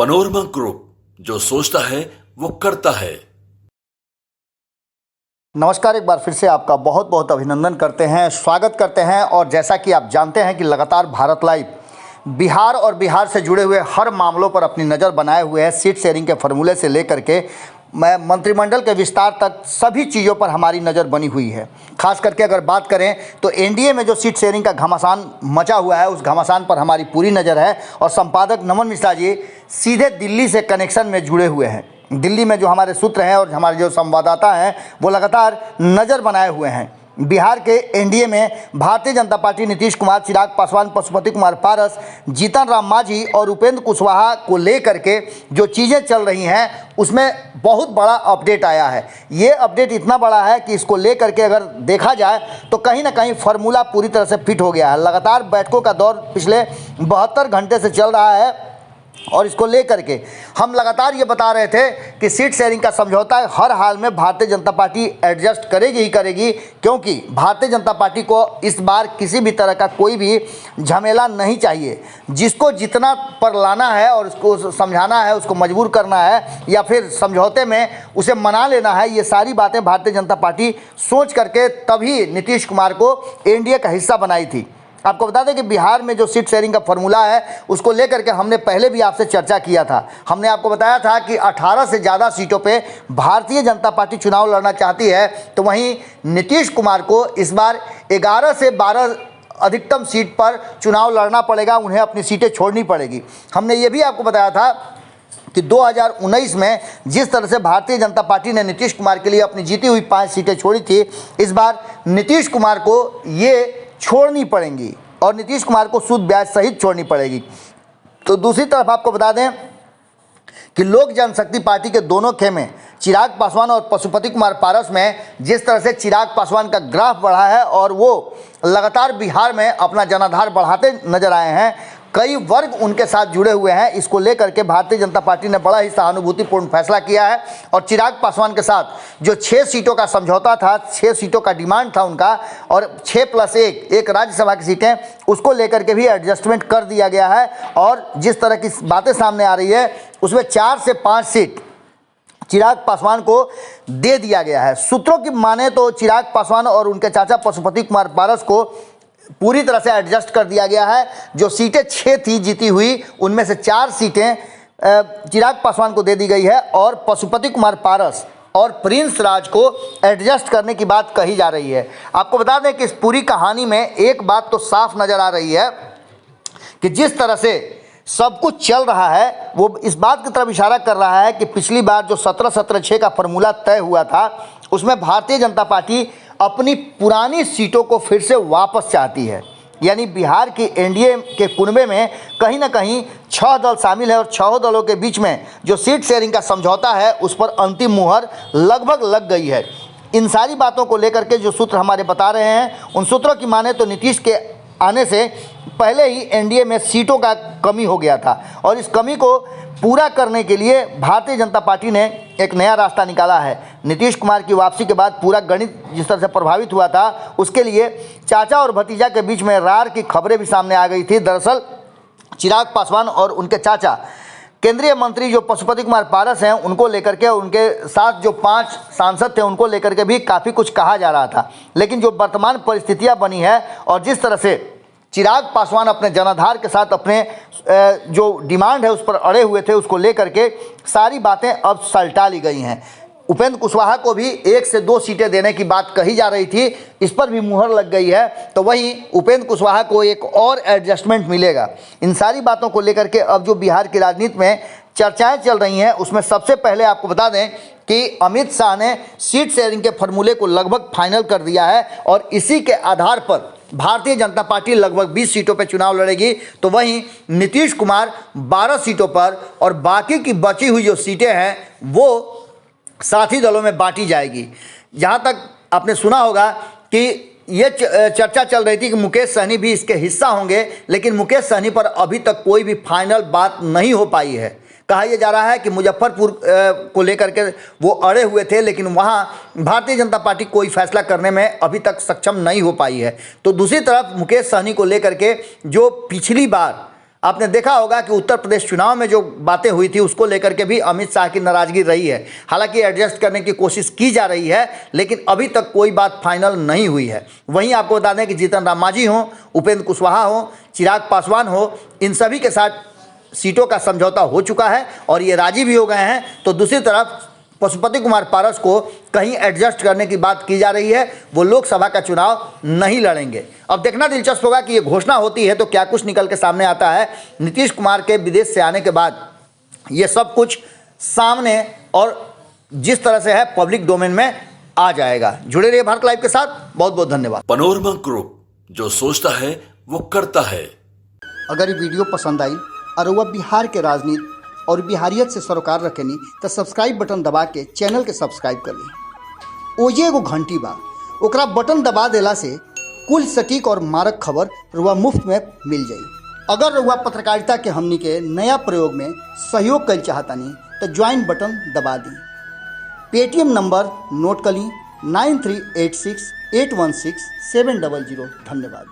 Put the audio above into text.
Panorama group, जो सोचता है वो करता है। नमस्कार, एक बार फिर से आपका बहुत बहुत अभिनंदन करते हैं, स्वागत करते हैं। और जैसा कि आप जानते हैं कि लगातार भारत लाइव बिहार और बिहार से जुड़े हुए हर मामलों पर अपनी नज़र बनाए हुए है। सीट शेयरिंग के फॉर्मूले से लेकर के मंत्रिमंडल के विस्तार तक सभी चीज़ों पर हमारी नज़र बनी हुई है। खास करके अगर बात करें तो एनडीए में जो सीट शेयरिंग का घमासान मचा हुआ है, उस घमासान पर हमारी पूरी नज़र है। और संपादक नमन मिश्रा जी सीधे दिल्ली से कनेक्शन में जुड़े हुए हैं। दिल्ली में जो हमारे सूत्र हैं और हमारे जो संवाददाता हैं वो लगातार नज़र बनाए हुए हैं। बिहार के एनडीए में भारतीय जनता पार्टी नीतीश कुमार, चिराग पासवान, पशुपति कुमार पारस, जीतन राम मांझी और उपेंद्र कुशवाहा को लेकर के जो चीज़ें चल रही हैं उसमें बहुत बड़ा अपडेट आया है। ये अपडेट इतना बड़ा है कि इसको लेकर के अगर देखा जाए तो कहीं ना कहीं फार्मूला पूरी तरह से फिट हो गया है। लगातार बैठकों का दौर पिछले 72 घंटे से चल रहा है और इसको लेकर के हम लगातार ये बता रहे थे कि सीट शेयरिंग का समझौता हर हाल में भारतीय जनता पार्टी एडजस्ट करेगी ही करेगी, क्योंकि भारतीय जनता पार्टी को इस बार किसी भी तरह का कोई भी झमेला नहीं चाहिए। जिसको जितना पर लाना है और उसको समझाना है, उसको मजबूर करना है या फिर समझौते में उसे मना लेना है, ये सारी बातें भारतीय जनता पार्टी सोच करके तभी नीतीश कुमार को एनडीए का हिस्सा बनाई थी। आपको बता दें कि बिहार में जो सीट शेयरिंग का फॉर्मूला है उसको लेकर के हमने पहले भी आपसे चर्चा किया था। हमने आपको बताया था कि 18 से ज़्यादा सीटों पे भारतीय जनता पार्टी चुनाव लड़ना चाहती है, तो वहीं नीतीश कुमार को इस बार 11 से 12 अधिकतम सीट पर चुनाव लड़ना पड़ेगा, उन्हें अपनी सीटें छोड़नी पड़ेगी। हमने ये भी आपको बताया था कि 2019 में जिस तरह से भारतीय जनता पार्टी ने नीतीश कुमार के लिए अपनी जीती हुई 5 सीटें छोड़ी थी, इस बार नीतीश कुमार को ये छोड़नी पड़ेंगी और नीतीश कुमार को सूद ब्याज सहित छोड़नी पड़ेगी। तो दूसरी तरफ आपको बता दें कि लोक जनशक्ति पार्टी के दोनों खेमे चिराग पासवान और पशुपति कुमार पारस में जिस तरह से चिराग पासवान का ग्राफ बढ़ा है और वो लगातार बिहार में अपना जनाधार बढ़ाते नजर आए हैं, कई वर्ग उनके साथ जुड़े हुए हैं। इसको लेकर के भारतीय जनता पार्टी ने बड़ा ही सहानुभूतिपूर्ण फैसला किया है और चिराग पासवान के साथ जो 6 सीटों का समझौता था, 6 सीटों का डिमांड था उनका, और 6+1 एक राज्यसभा की सीटें, उसको लेकर के भी एडजस्टमेंट कर दिया गया है। और जिस तरह की बातें सामने आ रही है उसमें 4 से 5 सीट चिराग पासवान को दे दिया गया है। सूत्रों की माने तो चिराग पासवान और उनके चाचा पशुपति कुमार पारस को पूरी तरह से एडजस्ट कर दिया गया है। जो सीटें 6 थी जीती हुई, उनमें से 4 सीटें चिराग पासवान को दे दी गई है और पशुपति कुमार पारस और प्रिंस राज को एडजस्ट करने की बात कही जा रही है। आपको बता दें कि इस पूरी कहानी में एक बात तो साफ नज़र आ रही है कि जिस तरह से सब कुछ चल रहा है वो इस बात की तरफ इशारा कर रहा है कि पिछली बार जो 17-17-6 का फॉर्मूला तय हुआ था उसमें भारतीय जनता पार्टी अपनी पुरानी सीटों को फिर से वापस चाहती है। यानी बिहार की एनडीए के कुनबे में कहीं ना कहीं 6 दल शामिल है और 6 दलों के बीच में जो सीट शेयरिंग का समझौता है उस पर अंतिम मुहर लगभग लग गई है। इन सारी बातों को लेकर के जो सूत्र हमारे बता रहे हैं, उन सूत्रों की माने तो नीतीश के आने से पहले ही एनडीए में सीटों का कमी हो गया था और इस कमी को पूरा करने के लिए भारतीय जनता पार्टी ने एक नया रास्ता निकाला है। नीतीश कुमार की वापसी के बाद पूरा गणित जिस तरह से प्रभावित हुआ था, उसके लिए चाचा और भतीजा के बीच में रार की खबरें भी सामने आ गई थी। दरअसल चिराग पासवान और उनके चाचा केंद्रीय मंत्री जो पशुपति कुमार पारस हैं, उनको लेकर के, उनके साथ जो 5 सांसद थे उनको लेकर के भी काफ़ी कुछ कहा जा रहा था। लेकिन जो वर्तमान परिस्थितियां बनी है और जिस तरह से चिराग पासवान अपने जनाधार के साथ अपने जो डिमांड है उस पर अड़े हुए थे, उसको लेकर के सारी बातें अब सलटा ली गई हैं। उपेंद्र कुशवाहा को भी 1 से 2 सीटें देने की बात कही जा रही थी, इस पर भी मुहर लग गई है। तो वहीं उपेंद्र कुशवाहा को एक और एडजस्टमेंट मिलेगा। इन सारी बातों को लेकर के अब जो बिहार की राजनीति में चर्चाएं चल रही हैं उसमें सबसे पहले आपको बता दें कि अमित शाह ने सीट शेयरिंग के फॉर्मूले को लगभग फाइनल कर दिया है और इसी के आधार पर भारतीय जनता पार्टी लगभग 20 सीटों पर चुनाव लड़ेगी। तो वहीं नीतीश कुमार 12 सीटों पर और बाकी की बची हुई जो सीटें हैं वो साथी दलों में बांटी जाएगी। जहाँ तक आपने सुना होगा कि ये चर्चा चल रही थी कि मुकेश सहनी भी इसके हिस्सा होंगे, लेकिन मुकेश सहनी पर अभी तक कोई भी फाइनल बात नहीं हो पाई है। कहा यह जा रहा है कि मुजफ्फरपुर को लेकर के वो अड़े हुए थे, लेकिन वहाँ भारतीय जनता पार्टी कोई फैसला करने में अभी तक सक्षम नहीं हो पाई है। तो दूसरी तरफ मुकेश सहनी को लेकर के जो पिछली बार आपने देखा होगा कि उत्तर प्रदेश चुनाव में जो बातें हुई थी उसको लेकर के भी अमित शाह की नाराजगी रही है। हालांकि एडजस्ट करने की कोशिश की जा रही है, लेकिन अभी तक कोई बात फाइनल नहीं हुई है। वहीं आपको बता दें कि जीतन राम मांझी हो, उपेंद्र कुशवाहा हो, चिराग पासवान हो, इन सभी के साथ सीटों का समझौता हो चुका है और ये राजी भी हो गए हैं। तो दूसरी तरफ पशुपति कुमार पारस को कहीं एडजस्ट करने की बात की जा रही है, वो लोकसभा का चुनाव नहीं लड़ेंगे। अब देखना दिलचस्प होगा कि ये घोषणा होती है तो क्या कुछ निकल के सामने आता है। नीतीश कुमार के विदेश से आने के बाद ये सब कुछ सामने और जिस तरह से है पब्लिक डोमेन में आ जाएगा। जुड़े रहिए भारत लाइव के साथ। बहुत बहुत धन्यवाद। पनोरमा ग्रुप, जो सोचता है वो करता है। अगर ये वीडियो पसंद आई और वह बिहार के राजनीति और बिहारियत से सरोकार रखेनी तो सब्सक्राइब बटन दबा के चैनल के सब्सक्राइब कर ली। ओजे एगो घंटी बा, ओकरा बटन दबा देला से कुल सटीक और मारक खबर रुआ मुफ्त में मिल जाई। अगर रुआ पत्रकारिता के हमनी के नया प्रयोग में सहयोग कर चाहतानी तो ज्वाइन बटन दबा दी। पेटीएम नंबर नोट कर ली 9386816700। धन्यवाद।